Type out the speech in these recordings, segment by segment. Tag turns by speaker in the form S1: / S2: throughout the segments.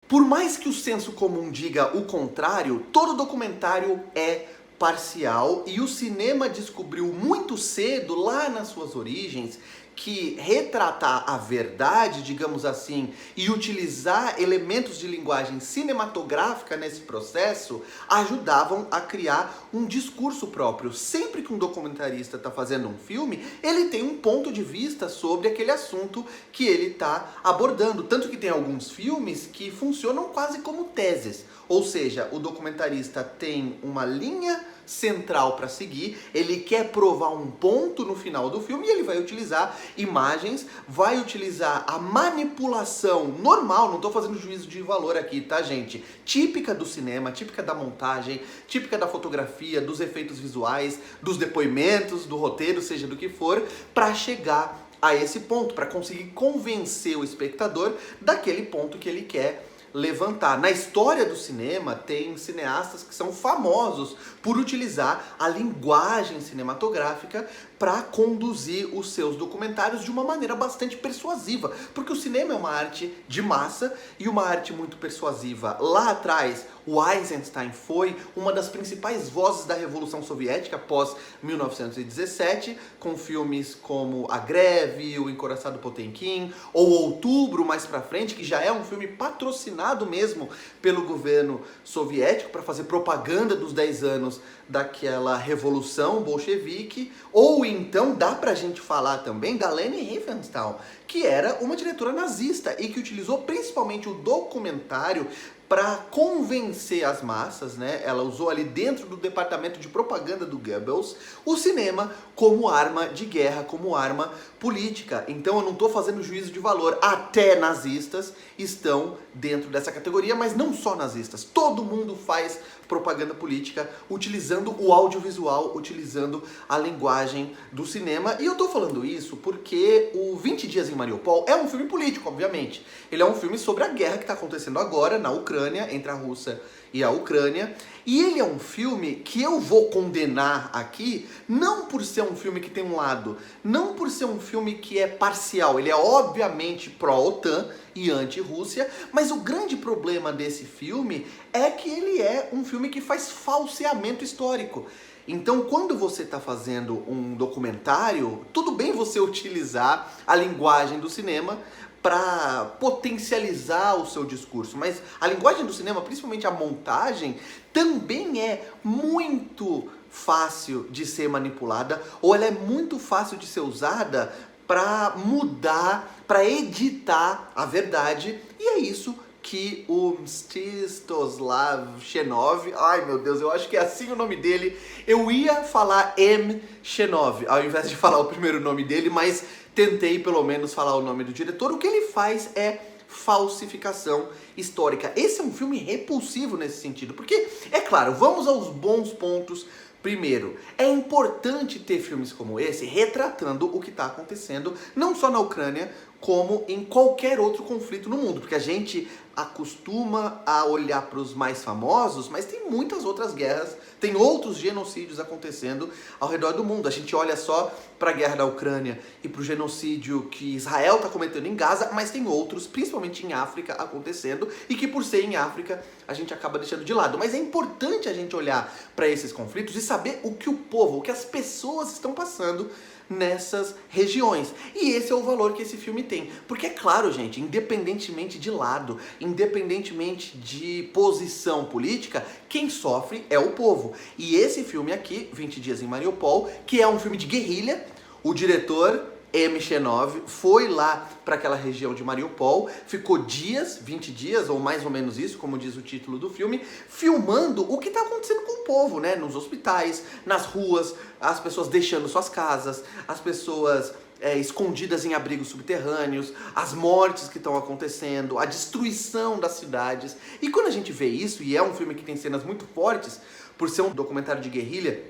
S1: Por mais que o senso comum diga o contrário, todo documentário é parcial e o cinema descobriu muito cedo, lá nas suas origens, que retratar a verdade, digamos assim, e utilizar elementos de linguagem cinematográfica nesse processo ajudavam a criar um discurso próprio. Sempre que um documentarista está fazendo um filme, ele tem um ponto de vista sobre aquele assunto que ele está abordando. Tanto que tem alguns filmes que funcionam quase como teses. Ou seja, o documentarista tem uma linha central para seguir, ele quer provar um ponto no final do filme e ele vai utilizar imagens, vai utilizar a manipulação normal, não estou fazendo juízo de valor aqui, tá, gente? Típica do cinema, típica da montagem, típica da fotografia, dos efeitos visuais, dos depoimentos, do roteiro, seja do que for, para chegar a esse ponto, para conseguir convencer o espectador daquele ponto que ele quer levantar. Na história do cinema, tem cineastas que são famosos por utilizar a linguagem cinematográfica para conduzir os seus documentários de uma maneira bastante persuasiva, porque o cinema é uma arte de massa e uma arte muito persuasiva. Lá atrás, o Eisenstein foi uma das principais vozes da Revolução Soviética após 1917, com filmes como A Greve, O Encoraçado Potemkin, ou Outubro, mais pra frente, que já é um filme patrocinado mesmo pelo governo soviético para fazer propaganda dos 10 anos daquela revolução bolchevique. Ou então dá pra gente falar também da Leni Riefenstahl, que era uma diretora nazista e que utilizou principalmente o documentário para convencer as massas, né? Ela usou ali dentro do departamento de propaganda do Goebbels o cinema como arma de guerra, como arma política. Então eu não estou fazendo juízo de valor. Até nazistas estão dentro dessa categoria, mas não só nazistas. Todo mundo faz propaganda política utilizando o audiovisual, utilizando a linguagem do cinema. E eu tô falando isso porque o 20 Dias em Mariupol é um filme político, obviamente. Ele é um filme sobre a guerra que está acontecendo agora na Ucrânia, entre a Rússia e a Ucrânia. E ele é um filme que eu vou condenar aqui, não por ser um filme que tem um lado, não por ser um filme que é parcial. Ele é obviamente pró-OTAN e anti-Rússia, mas o grande problema desse filme é que ele é um filme que faz falseamento histórico. Então, quando você está fazendo um documentário, tudo bem você utilizar a linguagem do cinema para potencializar o seu discurso, mas a linguagem do cinema, principalmente a montagem, também é muito fácil de ser manipulada, ou ela é muito fácil de ser usada para mudar, para editar a verdade, e é isso que o Mstislav Shenov, ai meu Deus, eu acho que é assim o nome dele, eu ia falar M. Shenov, ao invés de falar o primeiro nome dele, mas tentei pelo menos falar o nome do diretor. O que ele faz é falsificação histórica. Esse é um filme repulsivo nesse sentido, porque, é claro, vamos aos bons pontos. Primeiro, é importante ter filmes como esse retratando o que está acontecendo, não só na Ucrânia, como em qualquer outro conflito no mundo, porque a gente acostuma a olhar para os mais famosos, mas tem muitas outras guerras, tem outros genocídios acontecendo ao redor do mundo. A gente olha só para a guerra da Ucrânia e para o genocídio que Israel está cometendo em Gaza, mas tem outros, principalmente em África, acontecendo, e que por ser em África a gente acaba deixando de lado. Mas é importante a gente olhar para esses conflitos e saber o que o povo, o que as pessoas estão passando nessas regiões. E esse é o valor que esse filme tem. Porque é claro, gente, independentemente de lado, independentemente de posição política, quem sofre é o povo. E esse filme aqui, 20 Dias em Mariupol, que é um filme de guerrilha, o diretor M. Shenov foi lá para aquela região de Mariupol, ficou dias, 20 dias, ou mais ou menos isso, como diz o título do filme, filmando o que está acontecendo com o povo, né? Nos hospitais, nas ruas, as pessoas deixando suas casas, as pessoas escondidas em abrigos subterrâneos, as mortes que estão acontecendo, a destruição das cidades. E quando a gente vê isso, e é um filme que tem cenas muito fortes, por ser um documentário de guerrilha,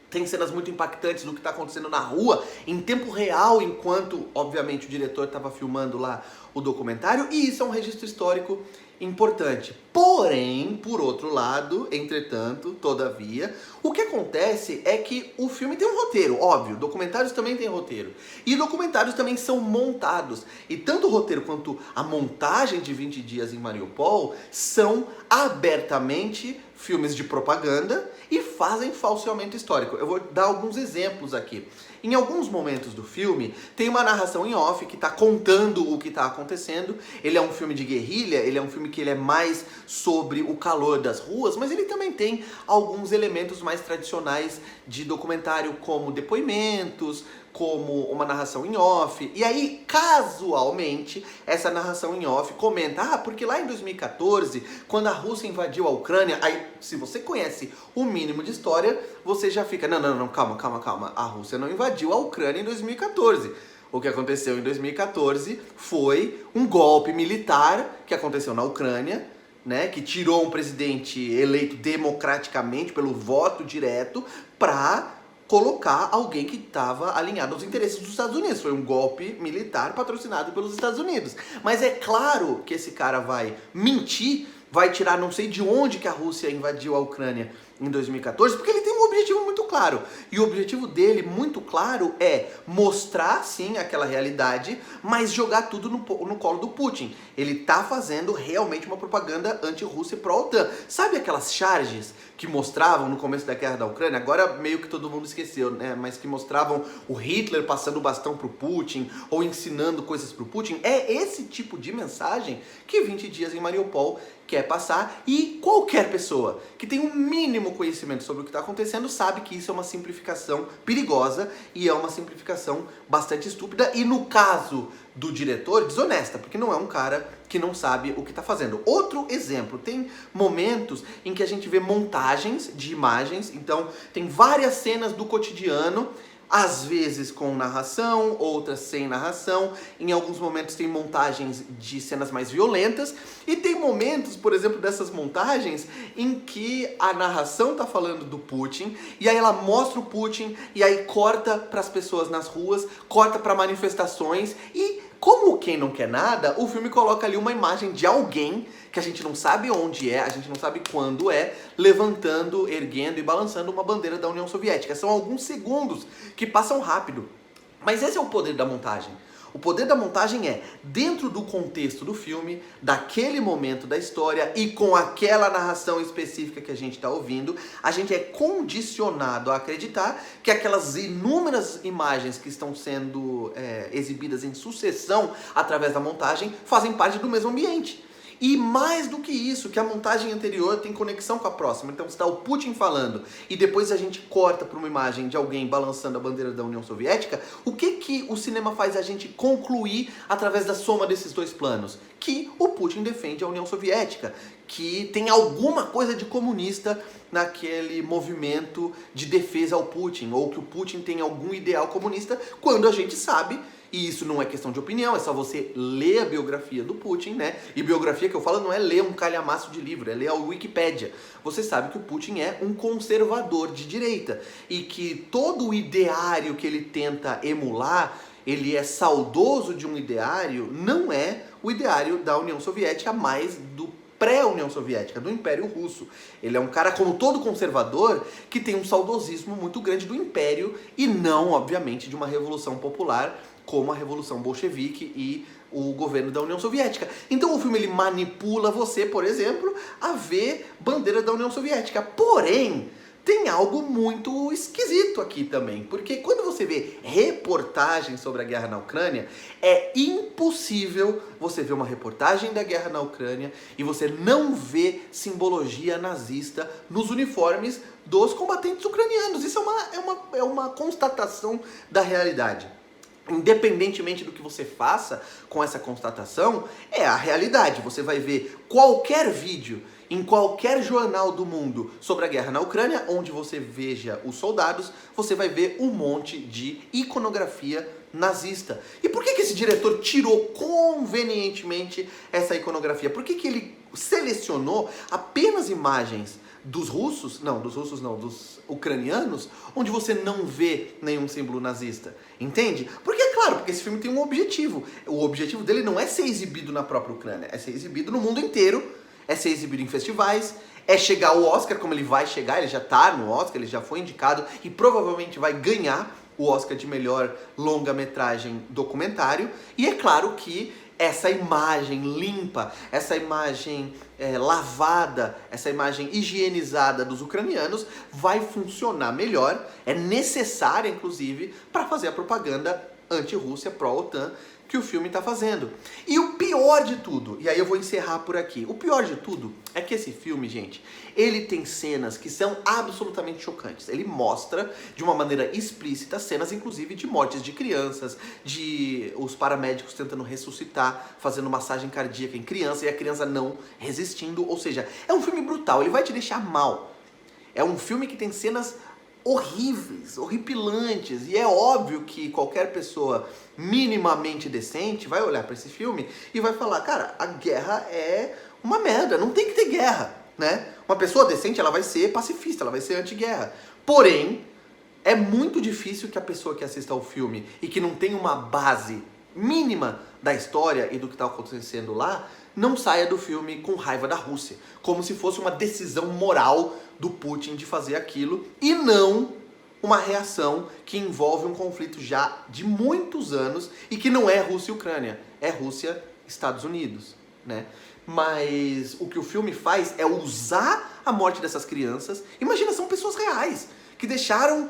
S1: tem cenas muito impactantes do que está acontecendo na rua, em tempo real, enquanto, obviamente, o diretor estava filmando lá o documentário, e isso é um registro histórico importante. Porém, por outro lado, entretanto, todavia, o que acontece é que o filme tem um roteiro, óbvio, documentários também têm roteiro. E documentários também são montados. E tanto o roteiro quanto a montagem de 20 dias em Mariupol são abertamente filmes de propaganda e fazem falseamento histórico. Eu vou dar alguns exemplos aqui. Em alguns momentos do filme, tem uma narração em off que está contando o que está acontecendo. Ele é um filme de guerrilha, ele é um filme que ele é mais sobre o calor das ruas, mas ele também tem alguns elementos mais tradicionais de documentário, como depoimentos, como uma narração em off. E aí, casualmente, essa narração em off comenta, porque lá em 2014, quando a Rússia invadiu a Ucrânia, aí, se você conhece o mínimo de história, você já fica, não, calma, a Rússia não invadiu a Ucrânia em 2014. O que aconteceu em 2014 foi um golpe militar que aconteceu na Ucrânia, né, que tirou um presidente eleito democraticamente pelo voto direto para colocar alguém que estava alinhado aos interesses dos Estados Unidos. Foi um golpe militar patrocinado pelos Estados Unidos. Mas é claro que esse cara vai mentir, vai tirar não sei de onde que a Rússia invadiu a Ucrânia em 2014, porque ele tem um objetivo muito claro. E o objetivo dele, muito claro, é mostrar, sim, aquela realidade, mas jogar tudo no colo do Putin. Ele tá fazendo realmente uma propaganda anti-Rússia e pró-OTAN. Sabe aquelas charges que mostravam no começo da guerra da Ucrânia? Agora meio que todo mundo esqueceu, né? Mas que mostravam o Hitler passando o bastão pro Putin, ou ensinando coisas pro Putin. É esse tipo de mensagem que 20 dias em Mariupol quer passar, e qualquer pessoa que tem um mínimo conhecimento sobre o que está acontecendo sabe que isso é uma simplificação perigosa e é uma simplificação bastante estúpida e, no caso do diretor, desonesta, porque não é um cara que não sabe o que está fazendo. Outro exemplo, tem momentos em que a gente vê montagens de imagens, então tem várias cenas do cotidiano, às vezes com narração, outras sem narração. Em alguns momentos tem montagens de cenas mais violentas. E tem momentos, por exemplo, dessas montagens em que a narração tá falando do Putin, e aí ela mostra o Putin, e aí corta para as pessoas nas ruas, corta para manifestações, e como quem não quer nada, o filme coloca ali uma imagem de alguém que a gente não sabe onde é, a gente não sabe quando é, levantando, erguendo e balançando uma bandeira da União Soviética. São alguns segundos que passam rápido. Mas esse é o poder da montagem. O poder da montagem é, dentro do contexto do filme, daquele momento da história e com aquela narração específica que a gente está ouvindo, a gente é condicionado a acreditar que aquelas inúmeras imagens que estão sendo exibidas em sucessão através da montagem fazem parte do mesmo ambiente. E mais do que isso, que a montagem anterior tem conexão com a próxima. Então, se está o Putin falando e depois a gente corta para uma imagem de alguém balançando a bandeira da União Soviética, o que o cinema faz a gente concluir através da soma desses dois planos? Que o Putin defende a União Soviética, que tem alguma coisa de comunista naquele movimento de defesa ao Putin, ou que o Putin tem algum ideal comunista, quando a gente sabe. E isso não é questão de opinião, é só você ler a biografia do Putin, né? E biografia que eu falo não é ler um calhamaço de livro, é ler a Wikipédia. Você sabe que o Putin é um conservador de direita e que todo o ideário que ele tenta emular, ele é saudoso de um ideário, não é o ideário da União Soviética, mas do pré-União Soviética, do Império Russo. Ele é um cara, como todo conservador, que tem um saudosismo muito grande do Império e não, obviamente, de uma revolução popular como a Revolução Bolchevique e o governo da União Soviética. Então o filme ele manipula você, por exemplo, a ver bandeira da União Soviética. Porém, tem algo muito esquisito aqui também, porque quando você vê reportagens sobre a guerra na Ucrânia, é impossível você ver uma reportagem da guerra na Ucrânia e você não ver simbologia nazista nos uniformes dos combatentes ucranianos. Isso é uma constatação da realidade. Independentemente do que você faça com essa constatação, é a realidade. Você vai ver qualquer vídeo em qualquer jornal do mundo sobre a guerra na Ucrânia, onde você veja os soldados, você vai ver um monte de iconografia nazista. E por que esse diretor tirou convenientemente essa iconografia? Por que ele selecionou apenas imagens dos ucranianos, onde você não vê nenhum símbolo nazista? Entende? Porque é claro, porque esse filme tem um objetivo. O objetivo dele não é ser exibido na própria Ucrânia, é ser exibido no mundo inteiro, é ser exibido em festivais, é chegar ao Oscar, como ele vai chegar, ele já tá no Oscar, ele já foi indicado e provavelmente vai ganhar o Oscar de melhor longa-metragem documentário. E é claro que essa imagem limpa, essa imagem lavada, essa imagem higienizada dos ucranianos vai funcionar melhor, é necessária inclusive para fazer a propaganda anti-Rússia, pró-OTAN, que o filme está fazendo. E o pior de tudo, e aí eu vou encerrar por aqui, o pior de tudo é que esse filme, gente, ele tem cenas que são absolutamente chocantes. Ele mostra de uma maneira explícita cenas, inclusive, de mortes de crianças, de os paramédicos tentando ressuscitar, fazendo massagem cardíaca em criança e a criança não resistindo. Ou seja, é um filme brutal, ele vai te deixar mal. É um filme que tem cenas horríveis, horripilantes, e é óbvio que qualquer pessoa minimamente decente vai olhar para esse filme e vai falar, cara, a guerra é uma merda, não tem que ter guerra, né? Uma pessoa decente, ela vai ser pacifista, ela vai ser anti-guerra. Porém, é muito difícil que a pessoa que assista ao filme e que não tem uma base mínima da história e do que está acontecendo lá, não saia do filme com raiva da Rússia, como se fosse uma decisão moral do Putin de fazer aquilo e não uma reação que envolve um conflito já de muitos anos e que não é Rússia e Ucrânia, é Rússia e Estados Unidos, né? Mas o que o filme faz é usar a morte dessas crianças. Imagina, são pessoas reais que deixaram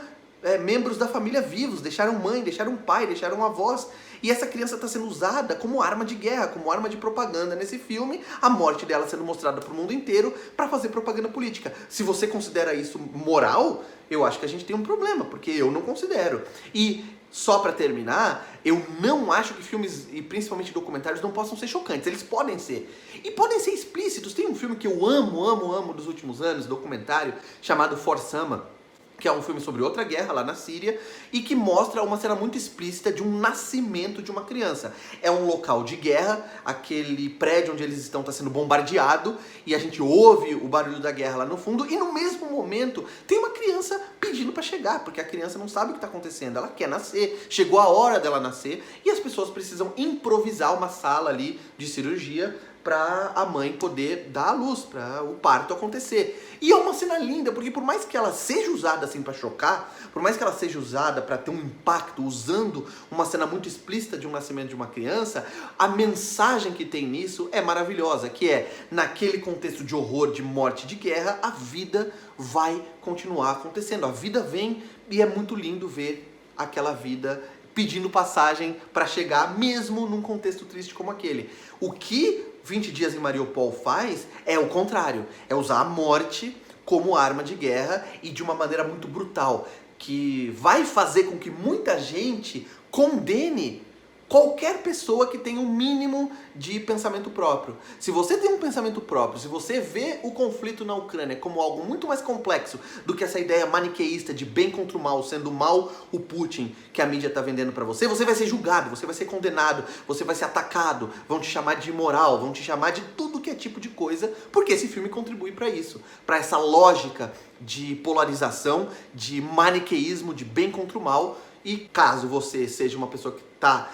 S1: membros da família vivos, deixaram mãe, deixaram pai, deixaram avós. E essa criança está sendo usada como arma de guerra, como arma de propaganda nesse filme, a morte dela sendo mostrada para o mundo inteiro para fazer propaganda política. Se você considera isso moral, eu acho que a gente tem um problema, porque eu não considero. E só para terminar, eu não acho que filmes, e principalmente documentários, não possam ser chocantes. Eles podem ser. E podem ser explícitos. Tem um filme que eu amo dos últimos anos, documentário, chamado For Sama, que é um filme sobre outra guerra lá na Síria e que mostra uma cena muito explícita de um nascimento de uma criança. É um local de guerra, aquele prédio onde eles estão está sendo bombardeado e a gente ouve o barulho da guerra lá no fundo e no mesmo momento tem uma criança pedindo para chegar, porque a criança não sabe o que está acontecendo, ela quer nascer, chegou a hora dela nascer e as pessoas precisam improvisar uma sala ali de cirurgia para a mãe poder dar à luz, para o parto acontecer. E é uma cena linda, porque por mais que ela seja usada assim para chocar, por mais que ela seja usada para ter um impacto, usando uma cena muito explícita de um nascimento de uma criança, a mensagem que tem nisso é maravilhosa, que é, naquele contexto de horror, de morte, de guerra, a vida vai continuar acontecendo. A vida vem e é muito lindo ver aquela vida pedindo passagem para chegar, mesmo num contexto triste como aquele. O que 20 Dias em Mariupol faz é o contrário, é usar a morte como arma de guerra e de uma maneira muito brutal, que vai fazer com que muita gente condene qualquer pessoa que tenha um mínimo de pensamento próprio. Se você tem um pensamento próprio, se você vê o conflito na Ucrânia como algo muito mais complexo do que essa ideia maniqueísta de bem contra o mal, sendo mal o Putin que a mídia está vendendo para você, você vai ser julgado, você vai ser condenado, você vai ser atacado, vão te chamar de imoral, vão te chamar de tudo que é tipo de coisa, porque esse filme contribui para isso, para essa lógica de polarização, de maniqueísmo, de bem contra o mal. E caso você seja uma pessoa que está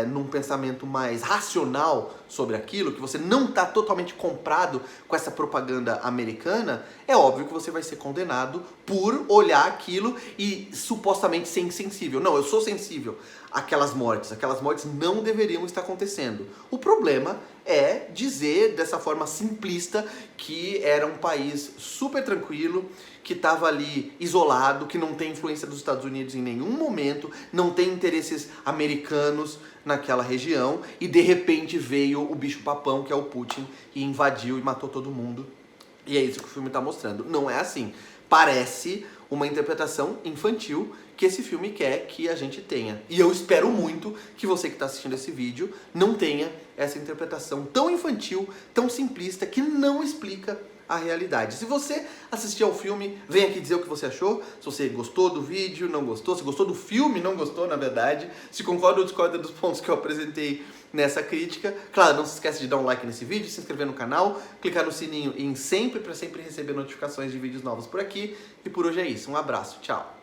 S1: num pensamento mais racional sobre aquilo, que você não está totalmente comprado com essa propaganda americana, é óbvio que você vai ser condenado por olhar aquilo e supostamente ser insensível. Não, eu sou sensível àquelas mortes não deveriam estar acontecendo. O problema é dizer dessa forma simplista que era um país super tranquilo, que estava ali isolado, que não tem influência dos Estados Unidos em nenhum momento, não tem interesses americanos naquela região, e de repente veio o bicho-papão, que é o Putin, e invadiu e matou todo mundo. E é isso que o filme está mostrando. Não é assim. Parece uma interpretação infantil que esse filme quer que a gente tenha. E eu espero muito que você que está assistindo esse vídeo não tenha essa interpretação tão infantil, tão simplista, que não explica a realidade. Se você assistir ao filme, vem aqui dizer o que você achou, se você gostou do vídeo, não gostou, se gostou do filme, não gostou, na verdade, se concorda ou discorda dos pontos que eu apresentei nessa crítica. Claro, não se esquece de dar um like nesse vídeo, se inscrever no canal, clicar no sininho em sempre, para sempre receber notificações de vídeos novos por aqui. E por hoje é isso. Um abraço, tchau!